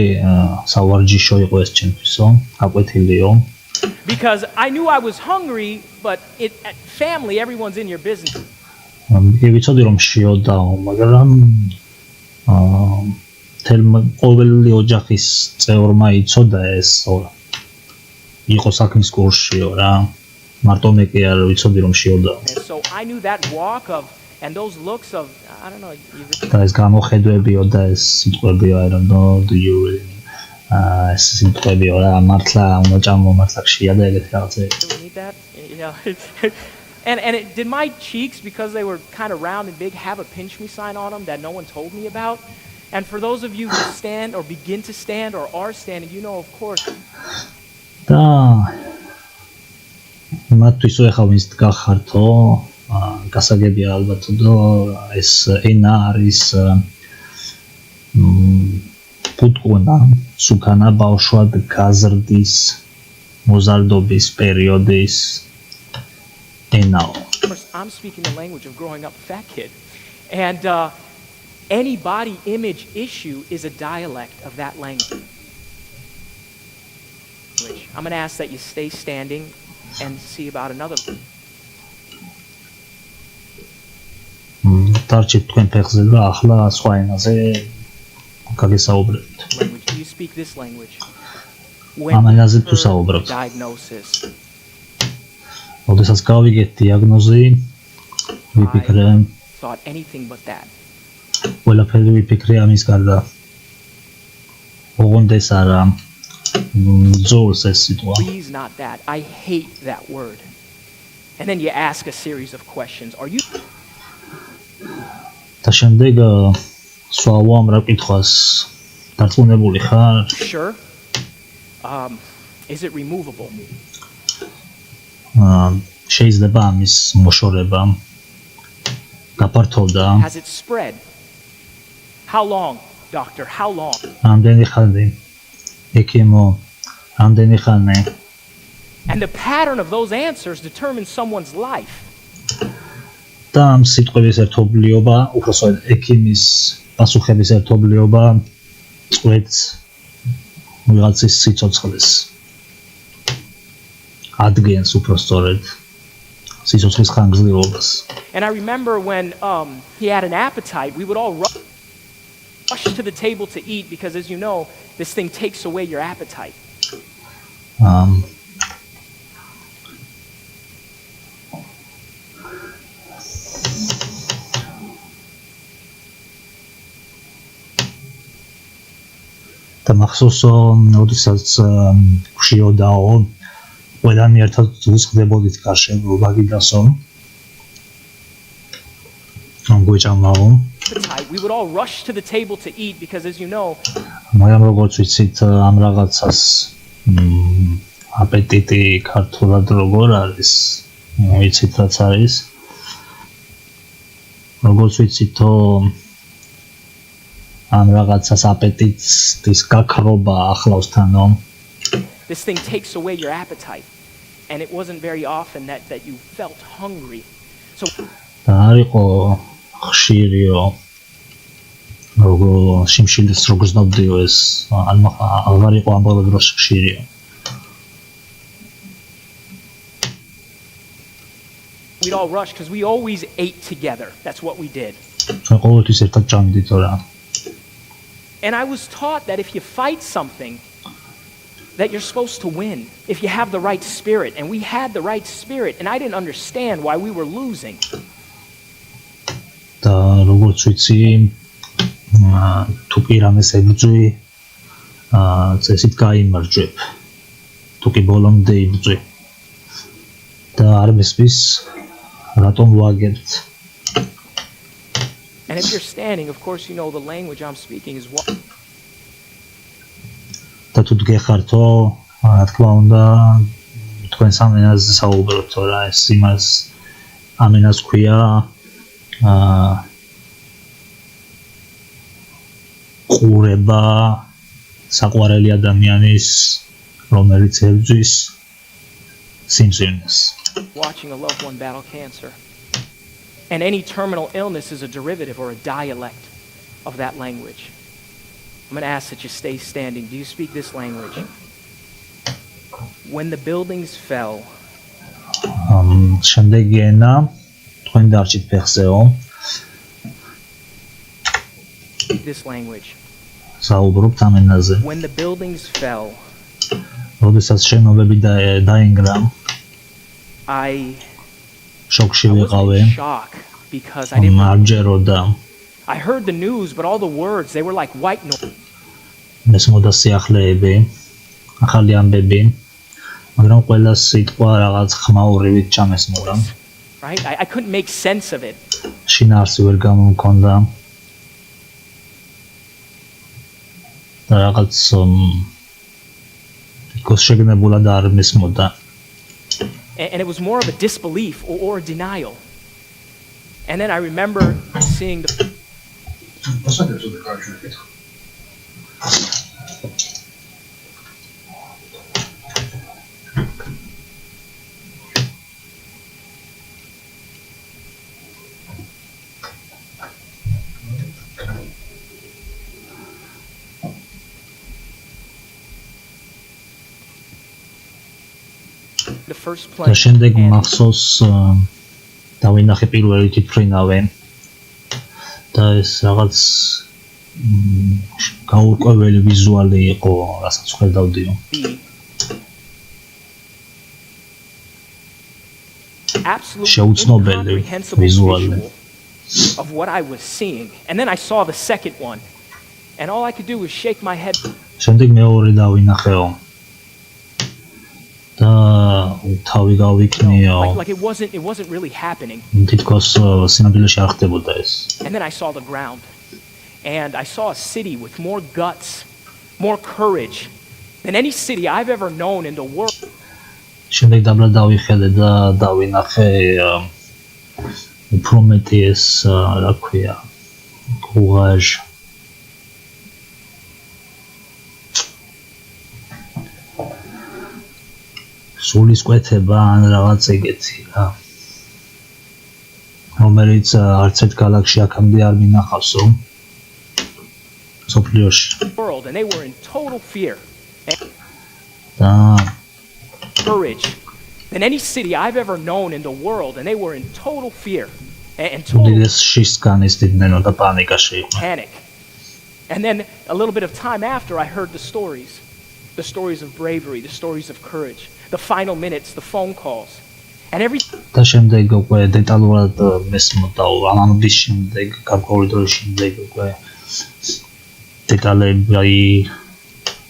სავარჯიშო იყო ეს ჩემთვისო, გაკვეთილიო. Because I knew I was hungry, but at family everyone's in your business. ვიცოდი რომ შიოდაო, მაგრამ ყოველი ოჯახის წევრმა იცოდა ეს იყო საქმის კურსშიო რა. მარტო მე კი არ ვიცოდი რომ შიოდაო. And so I knew that walk of and those looks of I don't know და ეს გამოხედვებიო და ეს სიტყვებიო I don't know do you really ეს სიტყვებიო რა მართლა უნდა წამომართლა ხშია და ეგეთი რაღაცები. need that, you know. And did my cheeks, because they were kind of round and big, have a pinch me sign on them that no one told me about? And for those of you who stand or begin to stand or are standing, you know, of course. და მათთვის ეხლა ვინც გახართო, გასაგებია ალბათ და ეს ენა არის პუტკუნა, სუკანა ბავშვად გაზრდის მოზარდობის პერიოდის ენაო. I'm speaking the language of growing up fat kid. And any body image issue is a dialect of that language. I'm going to ask that you stay standing and see about another. დარჩით თქვენ ფეხზე და ახლა სხვა ენაზე გაგესაუბრებთ. Language. Do you speak this language? ამ ენაზე თუ საუბრობთ. Diagnosis. როდესაც გავიგეთ დიაგნოზი, ვიფიქრე Thought anything but that. ყველაფერი ვიფიქრე ამის გარდა. ოღონდეს არა ძოლს ეს სიტყვა. Please not that. I hate that word. And then you ask a series of questions. Are you და შემდეგ სვავო ამ რა კითხვას დარწმუნებული ხარ? sure? Is it removable? შეიძლება ამის მოშორება გაფართოვდა? Has it spread? How long, doctor? How long? რამდენი ხანი? ექიმო, რამდენი ხანი? And the pattern of those answers determines someone's life. და ამ სიტყვების ერთობლიობა, უბრალოდ ექიმის პასუხების ერთობლიობა წვეთს ვიღაცის სიცოცხლეს. ადგენს უბრალოდ სიცოცხლის ხანგრძლივობას. And I remember when he had an appetite, we would all rush to the table to eat because, as you know, this thing takes away your appetite. და მახსოვს, როდესაც ვშიოდაო, ყველანი ერთად უწყდებოდით გარშემო ვაგიდასო. ამგვეჭამაო. We would all rush to the table to eat because, as you know, მაგრამ როგორც ვიცით, ამ რაღაცას აპეტიტი ქართულად როგორ არის? ვიცით რაც არის? როგორც ვიცითო, ამ რაღაცას აპეტიტის გაქრობა ახლავს თანო. this thing takes away your appetite. And it wasn't very often that you felt hungry. So და არ იყო ხშირიო როგორ შიმშილს როგორ ზნობდიო ეს აღარ იყო ამ ბოლო დროს ხშირია. We'd all rush because we always ate together. That's what we did. ჩვენ ყოველთვის ერთად ჭამდით რა. And I was taught that if you fight something, that you're supposed to win if you have the right spirit. And we had the right spirit, and I didn't understand why we were losing. და როგორც ვიცი, თუ კი რამეს ებრძვი, წესით გაიმარჯვებ. თუ კი ბოლომდე იბრძვი. და არ მესმის რატომ ვაგებთ. And if you're standing, of course, you know the language I'm speaking is what. და თუ გეხართო, რა თქმა უნდა, თქვენ სამენაზე საუბრობთ რა, ეს იმას ამენას ქვია ყურება საყვარელი ადამიანის, რომელიც ებრძვის სიმსივნეს. Watching a loved one battle cancer. And any terminal illness is a derivative or a dialect of that language. I'm going to ask that you stay standing. Do you speak this language? When the buildings fell. შემდეგი ენა თქვენ დარჩით ფეხზეო. This language. საუბრობთ ამ ენაზე. When the buildings fell. როდესაც შენობები დაინგრა. I შოკში was ვიყავი. in shock because I didn't. მარჯეროდა. I heard the news, but all the words, they were like white noise. მესმოდა სიახლეები, ახალი ამბები, მაგრამ ყველა სიტყვა რაღაც ხმაურივით ჩამესმოდა. Right? I couldn't make sense of it. შინაარსი ვერ გამომქონდა. და რაღაც თვითონ შეგნებულად არ მესმოდა. And it was more of a disbelief or a denial. And then I remember seeing the. The first plane. და შემდეგ მახსოვს დავინახე პირველი თვითმფრინავი და ეს რაღაც გაურკვეველი ვიზუალი იყო, რასაც ხედავდიო. Absolutely incomprehensible of what I was seeing. And then I saw the second one. And all I could do was shake my head. შემდეგ მეორე დავინახეო. და თავი გავიქნიო. Like it wasn't really happening. თითქოს სინამდვილეში არ ხდებოდა ეს. And then I saw the ground. And I saw a city with more guts, more courage than any city I've ever known in the world. შემდეგ დაბლა დავიხედე და დავინახე უფრო მეტი ეს რა ქვია, courage. სულისკვეთება ან რაღაც ეგეთი რა. რომელიც არც ერთ გალაქტში აქამდე არ მინახავსო. World, and they were in total fear. და Courage than any city I've ever known in the world, and they were in total fear and total panic. And then a little bit of time after, I heard the stories of bravery, the stories of courage, the final minutes, the phone calls, and everything. და შემდეგ უკვე დეტალურად მესმოდა ამბის შემდეგ, გარკვეული დროის შემდეგ უკვე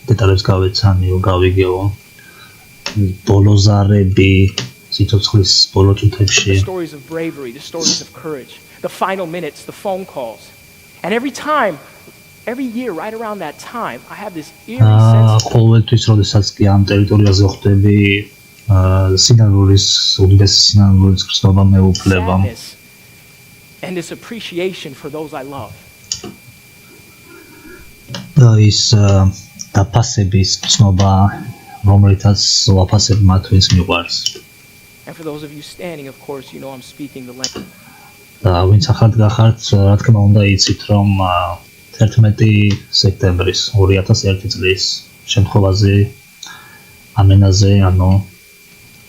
დეტალებს გავეცანიო, გავიგეო. ბოლოზარები, სიცოცხლის ბოლო წუთებში. The stories of bravery, the stories of courage, the final minutes, the phone calls. And every year, right around that time, I have this eerie sense. ყოველთვის, როდესაც კი ამ ტერიტორიაზე ხვდები, სინანურის გრძნობა მეუფლება. And this appreciation for those I love. და ის დაფასების გრძნობა, რომელთაც ვაფასებ მათ, ვინც მიყვარს. And for those of you standing, of course, you know I'm speaking the language. და ვინც ახალ გახართ, რა თქმა უნდა იცით, რომ 11 სექტემბრის 2001 წლის შემთხვევაზე ამ ენაზე, ანუ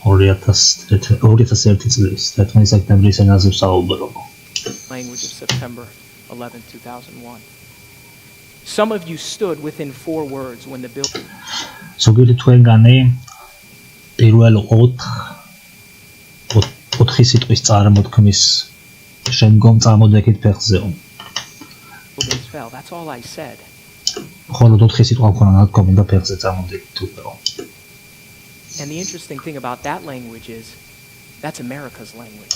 2001 წლის 11 სექტემბრის ენაზე ვსაუბრობ. Language of September 11, 2001. Some of you stood within 4 words when the bill. ზოგიერთი თქვენგანი პირველ 4 სიტყვის წარმოთქმის შემდგომ წამოდექით ფეხზეო. buildings fell. That's all I said. ხოლო 4 სიტყვა მქონდა ნათქვამი და ფეხზე წამოდექით უპერო. And the interesting thing about that language is that's America's language.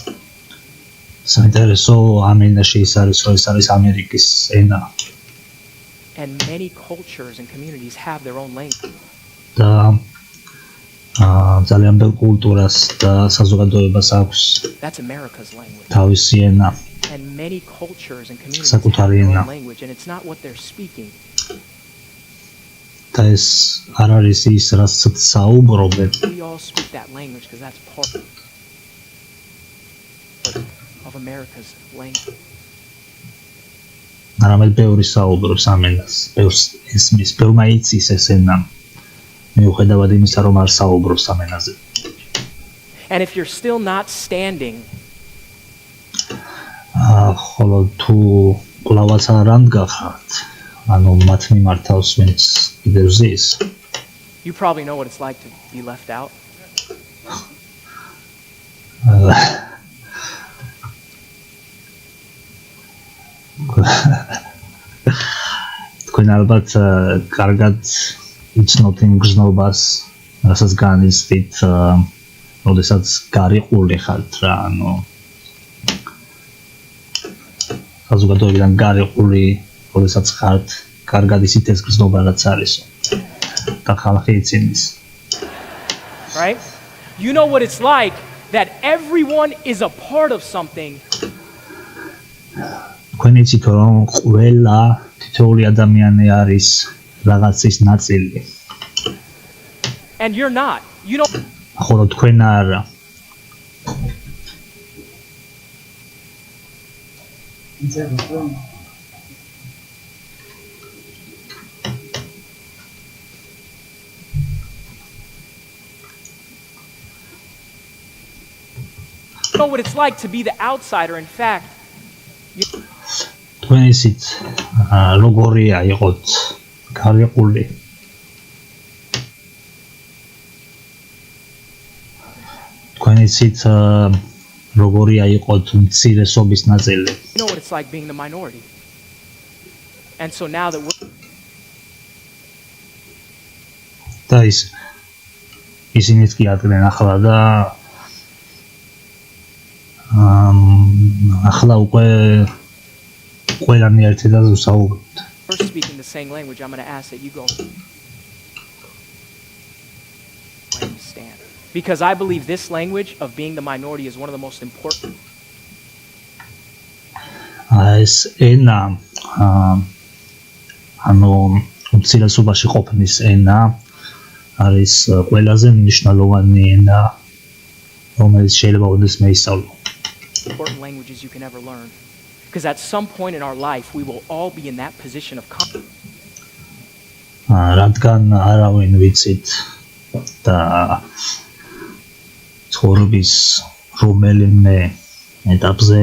საინტერესო ამ ენაში ის არის, რომ ეს არის ამერიკის ენა. And many cultures and communities have their own language. და ძალიან ბევრ კულტურას და საზოგადოებას აქვს That's America's language. თავისი ენა. And many cultures and communities have საკუთარი their ენა. own language, and it's not what they're speaking. და ეს არ არის ის, რასაც საუბრობენ. We all speak that language because that's part of America's language. არამედ ბევრი საუბრობს ამ ენას, ბევრს ესმის, ბევრმა იცის ეს ენა. მიუხედავად იმისა, რომ არ საუბრობს ამ ენაზე. And if you're still not standing, ხოლო თუ კლავაც არ ამდგახართ, ანუ მათ მიმართავს ვინც კიდევ ზის. you probably know what it's like to be left out. თქვენ ალბათ კარგად იცნობთ იმ გრძნობას, რასაც განიცდით, როდესაც გარიყული ხართ რა, ანუ საზოგადოებიდან გარიყული, როდესაც ხართ, კარგად იცით ეს გრძნობა რაც არისო. და ხალხი იცინს. Right? You know what it's like that everyone is a part of something. თქვენ იცით რომ ყველა თითოეული ადამიანი არის რაღაცის ნაწილი. And you're not. You don't. ხოლო თქვენ არა. know what it's like to be the outsider. In fact, თქვენ იცით როგორია იყოთ გარიყული. თქვენ იცით როგორია იყოთ მცირესობის ნაწილი. you know what it's like being the minority. And so now that we're და ისინიც კი ადგნენ ახლა და ახლა უკვე ყველანი ერთად ვსაუბრობთ. first speaking the same language, I'm going to ask that you go stand. Because I believe this language of being the minority is one of the most important. ეს ენა ანუ უმცირესობაში ყოფნის ენა არის ყველაზე მნიშვნელოვანი ენა, რომელიც შეიძლება ოდესმე მეისწავლო. Important languages you can ever learn. Because at some point in our life we will all be in that position of რადგან არავინ ვიცით და ცხოვრების რომელიმე ეტაპზე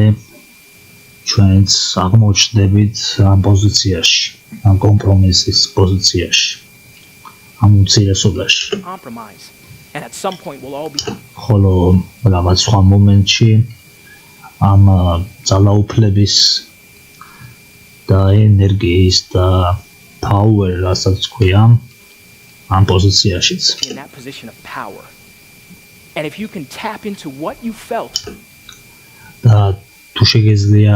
ჩვენც აღმოჩნდებით ამ პოზიციაში, ამ კომპრომისის პოზიციაში, ამ უმცირესობაში. compromise. And at some point we'll all be ხოლო რაღაც სხვა მომენტში ამ ძალაუფლების და ენერგიის და power, რასაც ქვია, ამ პოზიციაშიც. in that position of power. And if you can tap into what you felt, და თუ შეგიძლია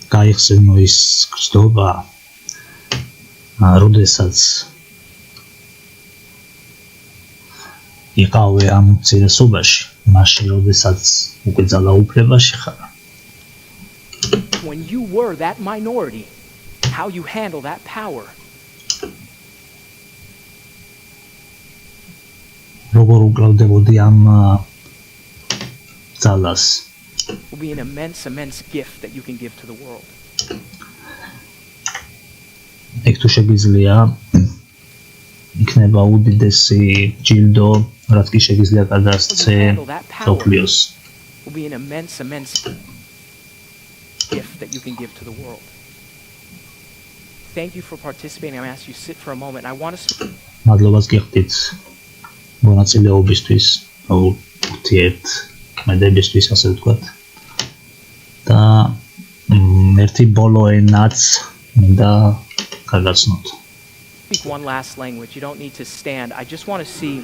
გაიხსენო ის გრძნობა, როდესაც იყავე ამ უმცირესობაში, მაშინ როდესაც უკვე ძალაუფლებაში ხარ. when you were that minority, how you handle that power. როგორ უკლავდებოდი ამ ძალას. Will be an immense gift that you can give to the world. ეგ თუ შეგიძლია იქნება უდიდესი ჯილდო, რაც კი შეგიძლია გადასცე მსოფლიოს. Will be an immense gift that you can give to the world. Thank you for participating. I'm asking you to sit for a moment. I want to მადლობას გიხდით მონაწილეობისთვის, ურთიერთქმედებისთვის, ასე ვთქვათ. და ერთი ბოლო ენაც მინდა გაგაცნოთ. speak one last language. You don't need to stand. I just want to see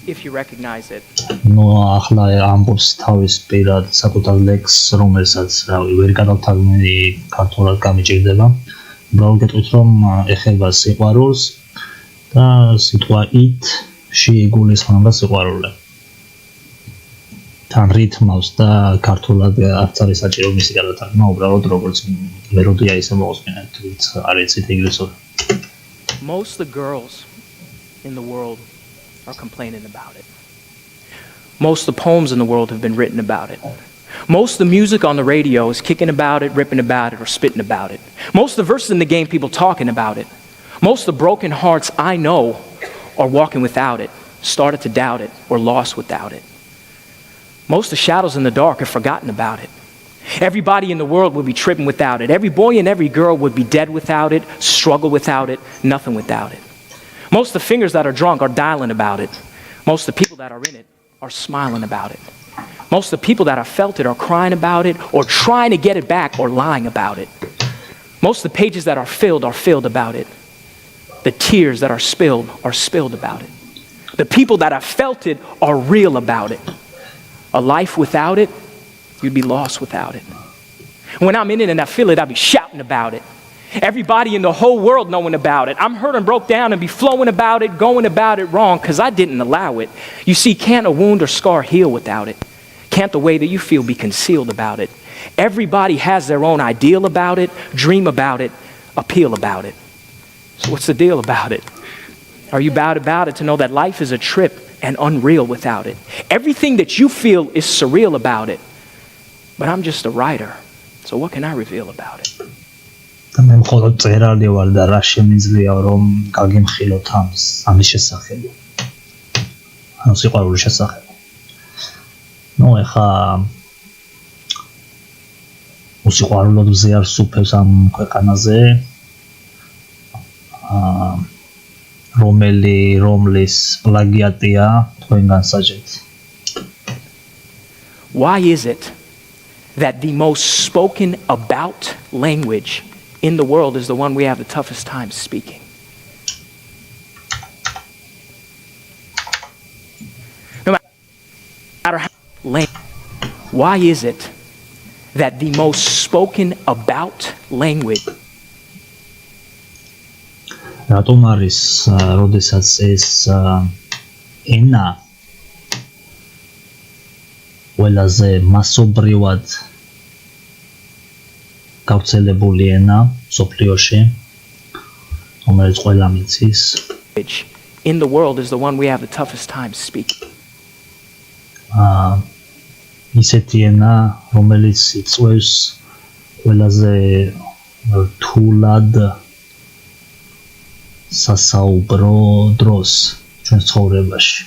if you recognize it. ნუ ახლა ამბობს თავის პირად საკუთარ ლექსს, რომელსაც ვერ გადავთვალინე ქართულად გამიჭირდება. უბრალოდ გეტყვით, რომ ეხება სიყვარულს და სიტყვა it შეიგულისხმება სიყვარულზე. თან რითმავს და ქართულად არც არის საჭირო მისი გადათარგმნა, უბრალოდ როგორც მელოდია ისე მოусმინეთ, ვინც არ იცით ინგლისურად. Most of the girls in the world are complaining about it. Most of the poems in the world have been written about it. Most of the music on the radio is kicking about it, ripping about it, or spitting about it. Most of the verses in the game, people talking about it. Most of the broken hearts I know are walking without it, started to doubt it, or lost without it. Most of the shadows in the dark have forgotten about it. Everybody in the world would be tripping without it. Every boy and every girl would be dead without it, struggle without it, nothing without it. Most of the fingers that are drunk are dialing about it. Most of the people that are in it are smiling about it. Most of the people that have felt it are crying about it, or trying to get it back, or lying about it. Most of the pages that are filled about it. The tears that are spilled about it. The people that have felt it are real about it. A life without it, you'd be lost without it. When I'm in it and I feel it, I'll be shouting about it. Everybody in the whole world knowing about it. I'm hurt and broke down and be flowing about it, going about it wrong because I didn't allow it. You see, can't a wound or scar heal without it? Can't the way that you feel be concealed about it? Everybody has their own ideal about it, dream about it, appeal about it. So what's the deal about it? Are you bad about it to know that life is a trip and unreal without it? Everything that you feel is surreal about it. But I'm just a writer, so what can I reveal about it? და მე მხოლოდ წერალი ვარ და რა შემიძლია რომ გაგიმხილოთ ამის შესახებ. ანუ სიყვარულის შესახებ. ნუ ეხა უსიყვარულოდ მზეარ სუფევს ამ ქვეყანაზე. რომლის პლაგიატია თქვენ განსაჯეთ. Why is it that the most spoken about language in the world is the one we have the toughest time speaking? No matter how why is it that the most spoken about language რატომ არის როდესაც ეს ენა ყველაზე მასობრივად გავრცელებული ენა სოფლიოში, რომელიც ყველა მიცის. in the world is the one we have the toughest time speaking. ისეთი ენა, რომელიც იწვევს ყველაზე რთულად სასაუბრო დროს ჩვენს ცხოვრებაში.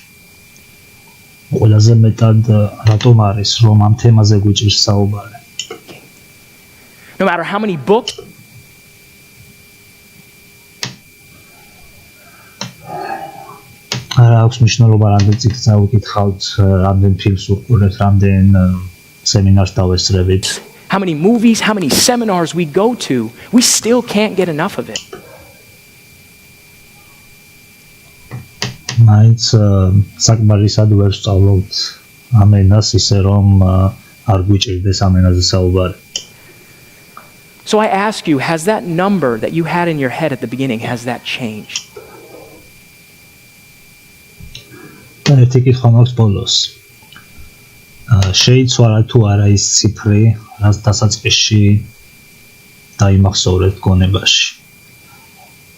ყველაზე მეტად რატომ არის რომ ამ თემაზე გვიჭირს საუბარი? No matter how many books არა აქვს მნიშვნელობა რამდენ წიგნს ავიკითხავთ, რამდენ ფილმს ვუყურებთ, რამდენ სემინარს დავესწრებით. How many movies, how many seminars we go to, we still can't get enough of it. მაინც საკმარისად ვერ ვსწავლობთ ამ ენას ისე რომ არ გვიჭირდეს ამ ენაზე საუბარი. So I ask you, has that number that you had in your head at the beginning, has that changed? ერთი კითხვა მაქვს ბოლოს. შეიცვალა თუ არა ის ციფრი, რაც დასაწყისში დაიმახსოვრეთ გონებაში.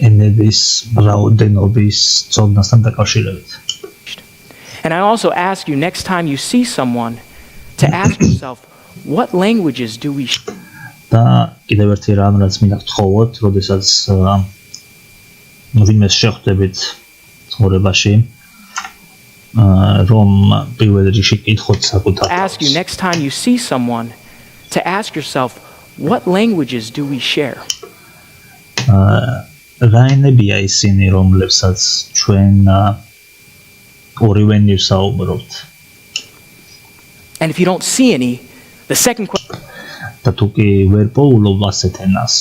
ენების რაოდენობის ცოდნასთან დაკავშირებით. And I also ask you, next time you see someone, to ask yourself, what languages do we და კიდევ ერთი რამ, რაც მინდა გთხოვოთ, როდესაც ვინმე შეხვდებით ცხოვრებაში რომ პირველ რიგში კითხოთ საკუთარ Ask you next time you see someone to ask yourself, what languages do we share? რაინებია ისინი, რომლებსაც ჩვენ ორივე ვსაუბრობთ. And if you don't see any, the second question და თუ კი ვერ პოულობ ასეთ ენას,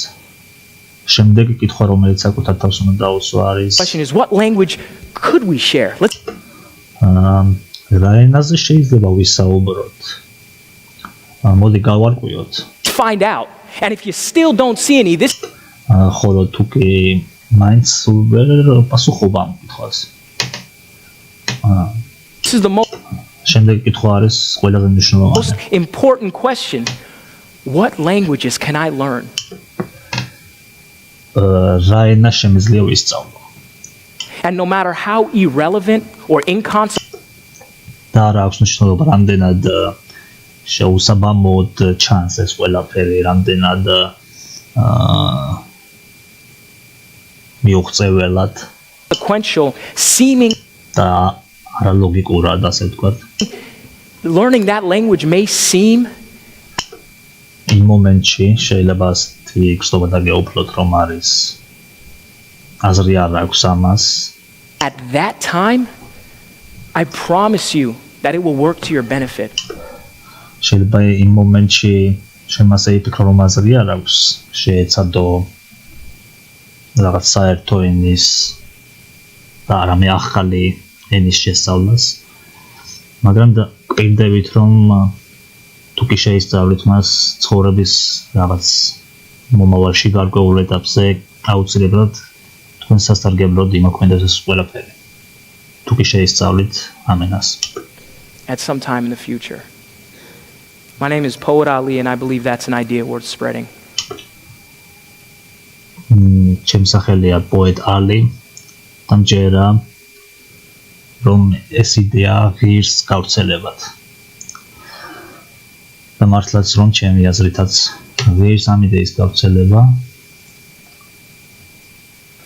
შემდეგი კითხვა, რომელიც საკუთარ თავს უნდა დაუსვა არის is, what language could we share? Let's რა ენაზე შეიძლება ვისაუბროთ? მოდი გავარკვიოთ. find out. And if you still don't see any, this ხოლო თუ კი მაინც ვერ პასუხობ ამ კითხვას. is the შემდეგი კითხვა არის ყველაზე მნიშვნელოვანი. most important question. What languages can I learn? რა ენა შემიძლია ვისწავლო? And no matter how irrelevant or inconsequential და არ აქვს მნიშვნელობა, რამდენად შეუსაბამოდ ჩანს ეს ყველაფერი, რამდენად მიუღწეველად seeming და არალოგიკურად, ასე ვთქვათ. learning that language may seem იმ მომენტში შეიძლება ასეთი გზნობა დაგეუფლოთ, რომ არის აზრი არ აქვს ამას. at that time, I promise you that it will work to your benefit. შეიძლება იმ მომენტში შემასე იფიქრო, რომ აზრი არ აქვს, შეეცადო რაღაც საერთო ენის და არამე ახალი ენის შესწავლას. მაგრამ კვირდებით, რომ თუ კი შეისწავლით მას ცხოვრების რაღაც მომავალში გარკვეულ ეტაპზე, აუცილებლად თქვენ სასარგებლოდ იმოქმედებს ეს ყველაფერი. თუ კი შეისწავლით ამ ენას. At some time in the future. My name is Poet Ali, and I believe that's an idea worth spreading. ჩემი სახელია Poet Ali. და მჯერა რომ ეს იდეა ღირს გავრცელებად. და მართლაც რომ ჩემი აზრითაც ღირს ამ იდეის გავრცელება.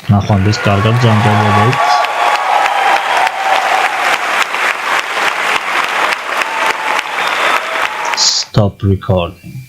ნახვამდის კარგად ჯანმრთელობით. Stop recording.